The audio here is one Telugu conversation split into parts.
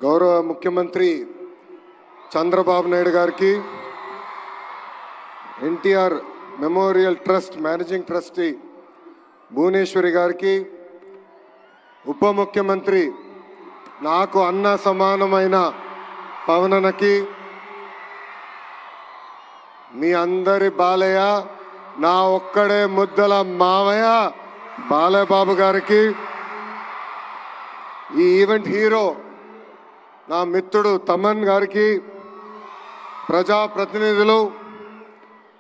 గౌరవ ముఖ్యమంత్రి చంద్రబాబు నాయుడు గారికి, NTR memorial trust managing trustee Bhuvaneswari గారికి, ఉప ముఖ్యమంత్రి నాకు అన్న సమానమైన పవనన్నకి, మీ అందరి బాలయ్య, నా ఒక్కడే ముద్దల మామయ్య బాలయ్య బాబు గారికి, ఈ ఈవెంట్ హీరో నా మిత్రుడు తమన్ గారికి, ప్రజాప్రతినిధులు,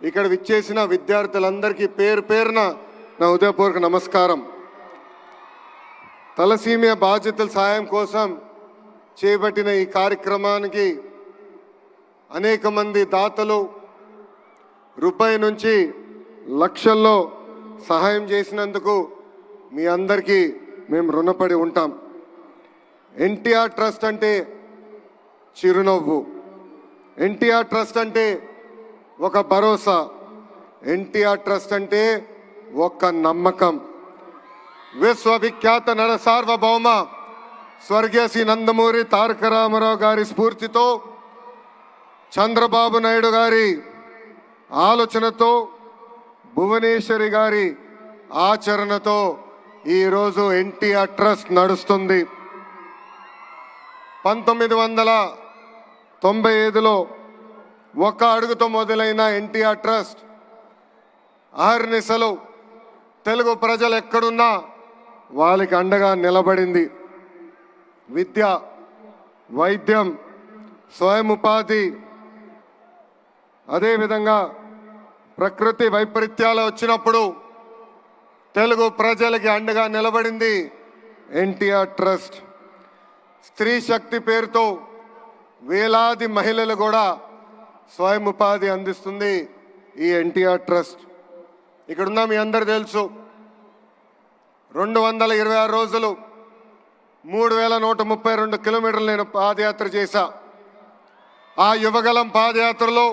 ఇక్కడ విచ్చేసిన విద్యార్థులందరికీ పేరు పేరున నా హృదయపూర్వక నమస్కారం. తలసీమియా బాధితుల సాయం కోసం చేపట్టిన ఈ కార్యక్రమానికి అనేక మంది దాతలు రూపాయి నుంచి లక్షల్లో సహాయం చేసినందుకు మీ అందరికీ మేము రుణపడి ఉంటాం. ఎన్టీఆర్ ట్రస్ట్ అంటే చిరునవ్వు, ఎన్టీఆర్ ట్రస్ట్ అంటే ఒక భరోసా, ఎన్టీఆర్ ట్రస్ట్ అంటే ఒక నమ్మకం. విశ్వవిఖ్యాత నట సార్వభౌమ స్వర్గీయ శ్రీ నందమూరి తారక రామారావు గారి స్ఫూర్తితో, చంద్రబాబు నాయుడు గారి ఆలోచనతో, భువనేశ్వరి గారి ఆచరణతో ఈరోజు ఎన్టీఆర్ ట్రస్ట్ నడుస్తుంది. 1995లో ఒక అడుగుతో మొదలైన ఎన్టీఆర్ ట్రస్ట్ అహర్నిశలు తెలుగు ప్రజలు ఎక్కడున్నా వాళ్ళకి అండగా నిలబడింది. విద్య, వైద్యం, స్వయం ఉపాధి, అదేవిధంగా ప్రకృతి వైపరీత్యాలు వచ్చినప్పుడు తెలుగు ప్రజలకి అండగా నిలబడింది ఎన్టీఆర్ ట్రస్ట్. స్త్రీ శక్తి పేరుతో వేలాది మహిళలు కూడా స్వయం ఉపాధి అందిస్తుంది ఈ ఎన్టీఆర్ ట్రస్ట్. ఇక్కడున్న మీ అందరు తెలుసు, 226 రోజులు 3132 కిలోమీటర్లు నేను పాదయాత్ర చేశా. ఆ యువగలం పాదయాత్రలో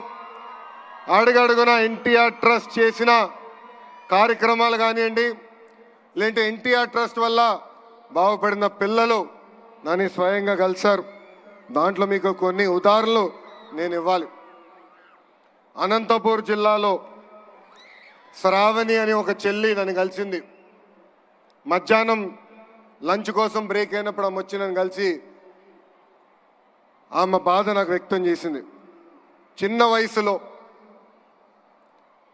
అడుగడుగున ఎన్టీఆర్ ట్రస్ట్ చేసిన కార్యక్రమాలు కానివ్వండి, లేదంటే ఎన్టీఆర్ ట్రస్ట్ వల్ల బాగుపడిన పిల్లలు నన్ను స్వయంగా కలిశారు. దాంట్లో మీకు కొన్ని ఉదాహరణలు నేను ఇవ్వాలి. అనంతపూర్ జిల్లాలో శ్రావణి అని ఒక చెల్లి నన్ను కలిసింది. మధ్యాహ్నం లంచ్ కోసం బ్రేక్ అయినప్పుడు ఆమె వచ్చి నన్ను కలిసి ఆమె బాధ నాకు వ్యక్తం చేసింది. చిన్న వయసులో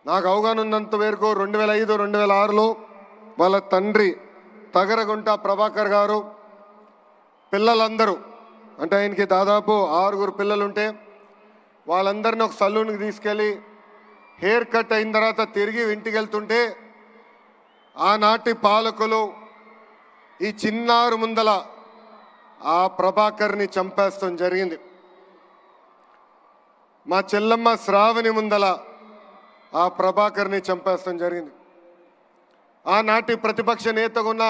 నాకు అవగాహన ఉన్నంత వరకు 2005, 2006లో వాళ్ళ తండ్రి తగరగుంట ప్రభాకర్ గారు పిల్లలందరూ, అంటే ఆయనకి దాదాపు 6 పిల్లలుంటే వాళ్ళందరినీ ఒక సలూన్కి తీసుకెళ్ళి హెయిర్ కట్ అయిన తర్వాత తిరిగి ఇంటికి వెళ్తుంటే ఆనాటి పాలకులు ఈ చిన్నారు ముందల ఆ ప్రభాకర్ని చంపేస్తాం జరిగింది. మా చెల్లమ్మ శ్రావణి ముందల ఆ ప్రభాకర్ని చంపేస్తాం జరిగింది. ఆనాటి ప్రతిపక్ష నేతగా ఉన్న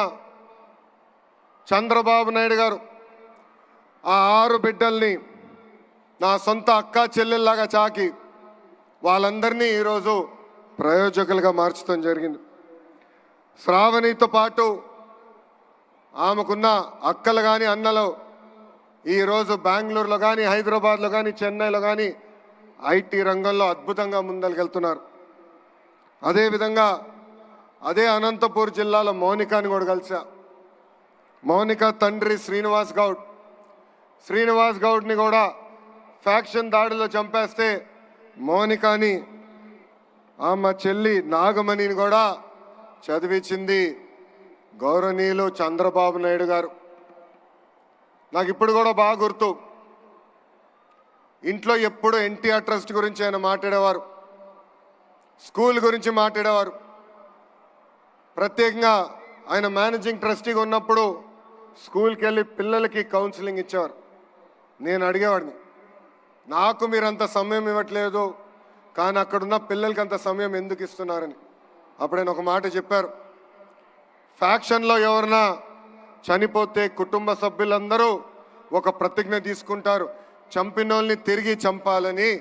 చంద్రబాబు నాయుడు గారు ఆ 6 బిడ్డల్ని నా సొంత అక్క చెల్లెల్లాగా చాకి వాళ్ళందరినీ ఈరోజు ప్రయోజకులుగా మార్చడం జరిగింది. శ్రావణితో పాటు ఆమెకున్న అక్కలు కానీ అన్నలు ఈరోజు బెంగళూరులో కానీ, హైదరాబాద్లో కానీ, చెన్నైలో కానీ ఐటీ రంగంలో అద్భుతంగా ముందరికెళ్తున్నారు. అదేవిధంగా అదే అనంతపూర్ జిల్లాలో మౌనికాని కూడా కలిసా. మౌనిక తండ్రి శ్రీనివాస్ గౌడ్ని కూడా ఫ్యాక్షన్ దాడిలో చంపేస్తే మౌనికాని ఆమె చెల్లి నాగమణిని కూడా చదివించింది గౌరవనీయులు చంద్రబాబు నాయుడు గారు. నాకు ఇప్పుడు కూడా బాగా గుర్తు, ఇంట్లో ఎప్పుడు ఎన్టీఆర్ ట్రస్ట్ గురించి ఆయన మాట్లాడేవారు, స్కూల్ గురించి మాట్లాడేవారు. ప్రత్యేకంగా ఆయన మేనేజింగ్ ట్రస్టీగా ఉన్నప్పుడు స్కూల్కి వెళ్ళి పిల్లలకి కౌన్సిలింగ్ ఇచ్చేవారు. నేను అడిగేవాడిని, నాకు మీరు అంత సమయం ఇవ్వట్లేదు కానీ అక్కడున్న పిల్లలకి అంత సమయం ఎందుకు ఇస్తున్నారని. అప్పుడు ఆయన ఒక మాట చెప్పారు, ఫ్యాక్షన్లో ఎవరన్నా చనిపోతే కుటుంబ సభ్యులందరూ ఒక ప్రతిజ్ఞ తీసుకుంటారు, చంపిన వాళ్ళని తిరిగి చంపాలని.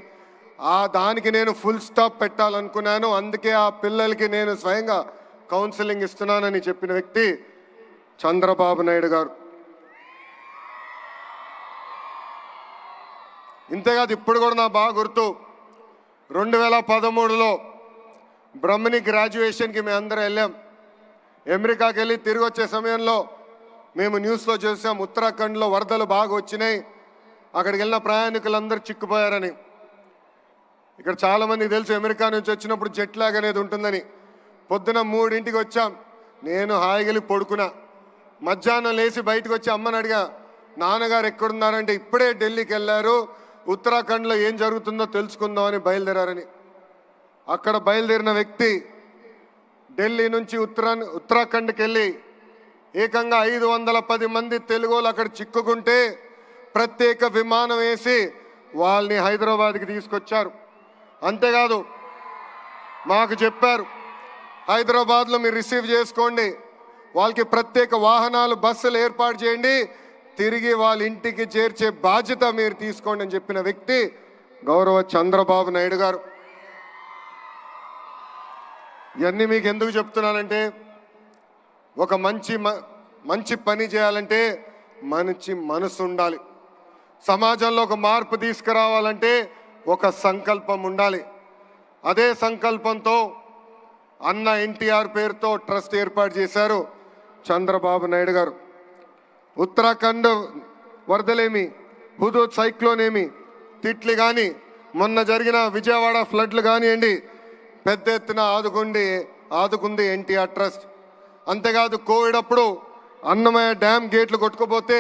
దానికి నేను ఫుల్ స్టాప్ పెట్టాలనుకున్నాను, అందుకే ఆ పిల్లలకి నేను స్వయంగా కౌన్సిలింగ్ ఇస్తున్నానని చెప్పిన వ్యక్తి చంద్రబాబు నాయుడు గారు. ఇంతేకాదు ఇప్పుడు కూడా నాకు బాగా గుర్తు 2013లో బ్రహ్మని గ్రాడ్యుయేషన్కి మేము అందరం వెళ్ళాం. అమెరికాకి వెళ్ళి తిరిగి వచ్చే సమయంలో మేము న్యూస్లో చూసాం ఉత్తరాఖండ్లో వరదలు బాగా వచ్చినాయి, అక్కడికి వెళ్ళిన ప్రయాణికులందరూ చిక్కుపోయారని. ఇక్కడ చాలామందికి తెలుసు అమెరికా నుంచి వచ్చినప్పుడు జెట్ లాగ్ అనేది ఉంటుందని. పొద్దున 3ంటికి వచ్చాం, నేను హాయిగలి పడుకున్నా. మధ్యాహ్నం లేచి బయటకు వచ్చి అమ్మని అడిగా, నాన్నగారు ఎక్కడున్నారంటే ఇప్పుడే ఢిల్లీకి వెళ్ళారు, ఉత్తరాఖండ్లో ఏం జరుగుతుందో తెలుసుకుందామని బయలుదేరారని. అక్కడ బయలుదేరిన వ్యక్తి ఢిల్లీ నుంచి ఉత్తరాఖండ్కి వెళ్ళి ఏకంగా 510 మంది తెలుగులు అక్కడ చిక్కుకుంటే ప్రత్యేక విమానం వేసి వాళ్ళని హైదరాబాద్కి తీసుకొచ్చారు. అంతేకాదు మాకు చెప్పారు, హైదరాబాద్లో మీరు రిసీవ్ చేసుకోండి, వాళ్ళకి ప్రత్యేక వాహనాలు బస్సులు ఏర్పాటు చేయండి, తిరిగి వాళ్ళ ఇంటికి చేర్చే బాధ్యత మీరు తీసుకోండి అని చెప్పిన వ్యక్తి గౌరవ చంద్రబాబు నాయుడు గారు. ఇవన్నీ మీకు ఎందుకు చెప్తున్నానంటే, ఒక మంచి పని చేయాలంటే మంచి మనసు ఉండాలి. సమాజంలో ఒక మార్పు తీసుకురావాలంటే ఒక సంకల్పం ఉండాలి. అదే సంకల్పంతో అన్న ఎన్టీఆర్ పేరుతో ట్రస్ట్ ఏర్పాటు చేశారు చంద్రబాబు నాయుడు గారు. ఉత్తరాఖండ్ వరదలేమి, హుదూద్ సైక్లోన్ ఏమి, తిట్లి కానీ, మొన్న జరిగిన విజయవాడ ఫ్లడ్లు కానివ్వండి, పెద్ద ఎత్తున ఆదుకుంది ఎన్టీఆర్ ట్రస్ట్. అంతేకాదు కోవిడ్ అప్పుడు అన్నమయ్య డ్యామ్ గేట్లు కొట్టుకుపోతే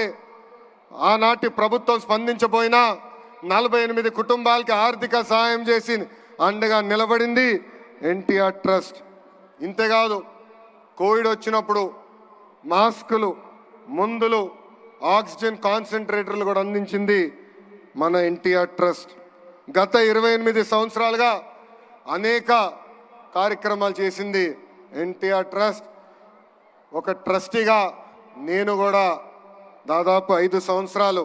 ఆనాటి ప్రభుత్వం స్పందించబోయినా 48 కుటుంబాలకి ఆర్థిక సహాయం చేసి అండగా నిలబడింది ఎన్టీఆర్ ట్రస్ట్. ఇంతేకాదు కోవిడ్ వచ్చినప్పుడు మాస్కులు, మందులు, ఆక్సిజన్ కాన్సన్ట్రేటర్లు కూడా అందించింది మన ఎన్టీఆర్ ట్రస్ట్. గత 28 సంవత్సరాలుగా అనేక కార్యక్రమాలు చేసింది ఎన్టీఆర్ ట్రస్ట్. ఒక ట్రస్టీగా నేను కూడా దాదాపు 5 సంవత్సరాలు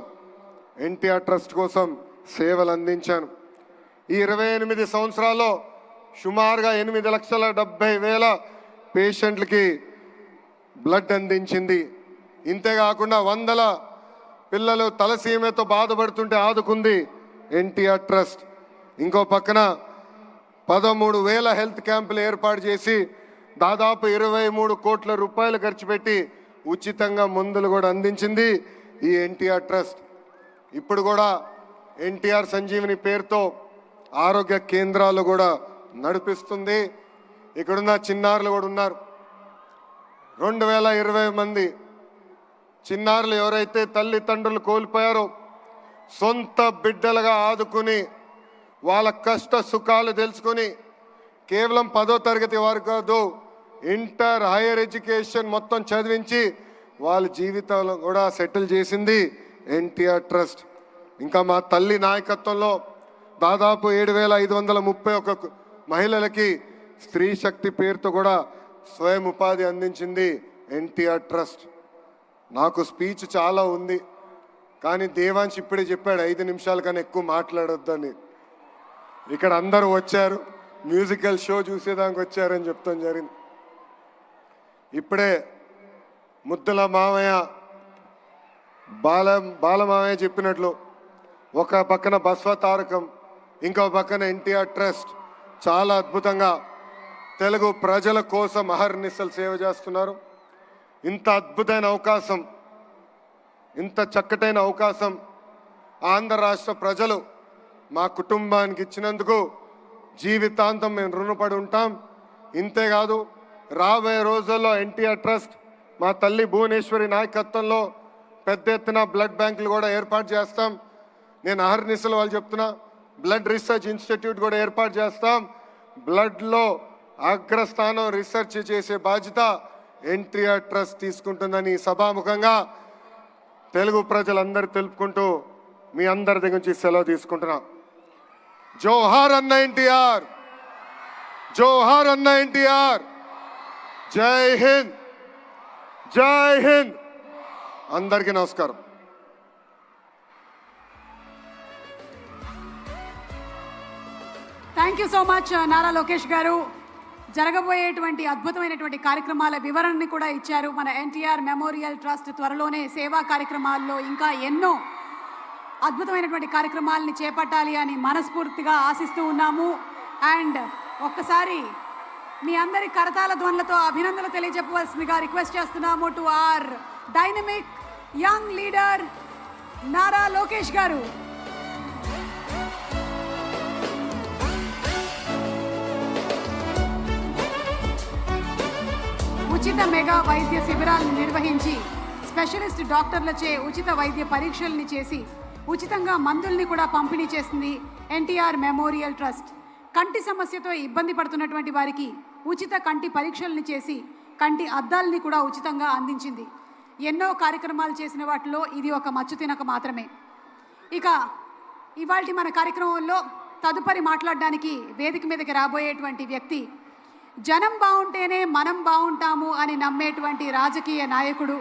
ఎన్టీఆర్ ట్రస్ట్ కోసం సేవలు అందించాను. ఈ 28 సంవత్సరాల్లో సుమారుగా 8,70,000 పేషెంట్లకి బ్లడ్ అందించింది. ఇంతేకాకుండా 100 పిల్లలు తలసీమతో బాధపడుతుంటే ఆదుకుంది ఎన్టీఆర్ ట్రస్ట్. ఇంకో పక్కన 13,000 హెల్త్ క్యాంపులు ఏర్పాటు చేసి దాదాపు 23 కోట్ల రూపాయలు ఖర్చు పెట్టి ఉచితంగా మందులు కూడా అందించింది ఈ ఎన్టీఆర్ ట్రస్ట్. ఇప్పుడు కూడా ఎన్టీఆర్ సంజీవిని పేరుతో ఆరోగ్య కేంద్రాలు కూడా నడిపిస్తుంది. ఇక్కడున్న చిన్నారులు కూడా ఉన్నారు. 2020 మంది చిన్నారులు ఎవరైతే తల్లిదండ్రులు కోల్పోయారో సొంత బిడ్డలుగా ఆదుకుని వాళ్ళ కష్ట సుఖాలు తెలుసుకుని కేవలం 10వ తరగతి వరకు కాదు, ఇంటర్, హైయర్ ఎడ్యుకేషన్ మొత్తం చదివించి వాళ్ళ జీవితాలు కూడా సెటిల్ చేసింది ఎన్టీఆర్ ట్రస్ట్. ఇంకా మా తల్లి నాయకత్వంలో దాదాపు 7,531 మహిళలకి స్త్రీ శక్తి పేరుతో కూడా స్వయం ఉపాధి అందించింది ఎన్టీఆర్ ట్రస్ట్. నాకు స్పీచ్ చాలా ఉంది, కానీ దేవాంశ్ ఇప్పుడే చెప్పాడు 5 నిమిషాల కన్నా ఎక్కువ మాట్లాడొద్దని. ఇక్కడ అందరూ వచ్చారు, మ్యూజికల్ షో చూసేదానికి వచ్చారని చెప్తాం జరిగింది. ఇప్పుడే ముద్దుల మామయ్య, బాలమామయ్య చెప్పినట్లు ఒక పక్కన బస్వ తారకం, ఇంకో పక్కన ఎన్టీఆర్ ట్రస్ట్ చాలా అద్భుతంగా తెలుగు ప్రజల కోసం అహర్నిశలు సేవ చేస్తున్నారు. ఇంత అద్భుతమైన అవకాశం, ఇంత చక్కటైన అవకాశం ఆంధ్ర రాష్ట్ర ప్రజలు మా కుటుంబానికి ఇచ్చినందుకు జీవితాంతం మేము రుణపడి ఉంటాం. ఇంతేకాదు రాబోయే రోజుల్లో ఎన్టీఆర్ ట్రస్ట్ మా తల్లి భువనేశ్వరి నాయకత్వంలో పెద్ద ఎత్తున బ్లడ్ బ్యాంకులు కూడా ఏర్పాటు చేస్తాం. నేను అహర్నిశలు వాళ్ళు చెప్తున్నా, బ్లడ్ రీసెర్చ్ ఇన్స్టిట్యూట్ కూడా ఏర్పాటు చేస్తాం. బ్లడ్లో అగ్రస్థానం రీసెర్చ్ చేసే బాధ్యత ఎన్టీఆర్ ట్రస్ట్ తీసుకుంటుందని సభాముఖంగా తెలుగు ప్రజలందరూ తెలుపుకుంటూ మీ అందరి దగ్గర నుంచి సెలవు తీసుకుంటున్నా. జోహార్ అన్న ఎన్టీఆర్, జోహార్ అన్న ఎన్టీఆర్, జై హింద్, జై హింద్. అందరికీ నమస్కారం. Thank you so much Nara Lokesh గారు. జరగబోయేటువంటి అద్భుతమైనటువంటి కార్యక్రమాల వివరణని కూడా ఇచ్చారు. మన ఎన్టీఆర్ మెమోరియల్ ట్రస్ట్ త్వరలోనే సేవా కార్యక్రమాల్లో ఇంకా ఎన్నో అద్భుతమైనటువంటి కార్యక్రమాలని చేపట్టాలి అని మనస్ఫూర్తిగా ఆశిస్తూ ఉన్నాము. అండ్ ఒక్కసారి మీ అందరి కరతాల ధ్వనులతో అభినందనలు తెలియజెప్పవలసిందిగా రిక్వెస్ట్ చేస్తున్నాము to our dynamic young leader Nara Lokesh గారు. ఉచిత మెగా వైద్య శిబిరాలను నిర్వహించి స్పెషలిస్ట్ డాక్టర్లచే ఉచిత వైద్య పరీక్షల్ని చేసి ఉచితంగా మందుల్ని కూడా పంపిణీ చేస్తుంది ఎన్టీఆర్ మెమోరియల్ ట్రస్ట్. కంటి సమస్యతో ఇబ్బంది పడుతున్నటువంటి వారికి ఉచిత కంటి పరీక్షల్ని చేసి కంటి అద్దాలని కూడా ఉచితంగా అందించింది. ఎన్నో కార్యక్రమాలు చేసిన వాటిలో ఇది ఒక మచ్చు తినక మాత్రమే. ఇక ఇవాల్టి మన కార్యక్రమంలో తదుపరి మాట్లాడడానికి వేదిక మీదకి రాబోయేటువంటి వ్యక్తి జనం బాగుంటేనే మనం బాగుంటాము అని నమ్మేటువంటి రాజకీయ నాయకుడు,